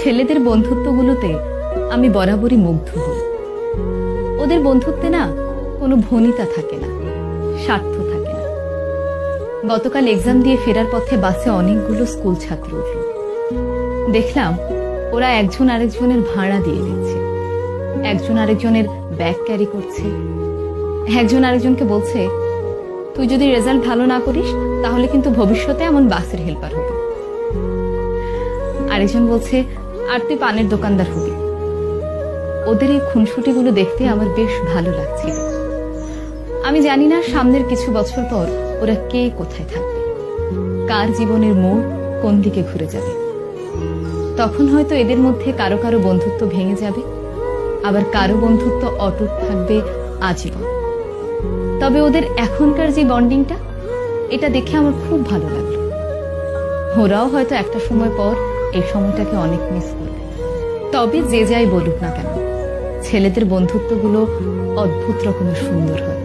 ছেলেদের বন্ধুত্বগুলোতে আমি বরাবরই মুগ্ধ হই। ওদের বন্ধুত্বে না কোনো ভনিতা থাকে না, স্বার্থ থাকে না। গতকাল এক্সাম দিয়ে ফেরার পথে বাসে অনেকগুলো স্কুল ছাত্র উঠল। দেখলাম ওরা একজন আরেকজনের ভাড়া দিয়ে দিচ্ছে, একজন আরেকজনের ব্যাগ ক্যারি করছে, একজন আরেকজনকে বলছে তুই যদি রেজাল্ট ভালো না করিস তাহলে কিন্তু ভবিষ্যতে এমন বাসের হেল্পার হবি। আরেকজন বলছে আর তুই পানের দোকানদার হবি। ওদের এই খুনসুটিগুলো দেখতে আমার বেশ ভালো লাগছিল। আমি জানি না সামনের কিছু বছর পর ওরা কে কোথায় থাকবে, কার জীবনের মোড় কোন দিকে ঘুরে যাবে। তখন হয়তো এদের মধ্যে কারো কারো বন্ধুত্ব ভেঙে যাবে, আবার কারো বন্ধুত্ব অটুট থাকবে আজীবন। তবে ওদের এখনকার যে বন্ডিংটা, এটা দেখে আমার খুব ভালো লাগলো। ওরাও হয়তো একটা সময় পর এই সময়টাকে অনেক মিস করবে। তবে যে যাই বলুক না কেন, ছেলেদের বন্ধুত্বগুলো অদ্ভুত রকমের সুন্দর হয়।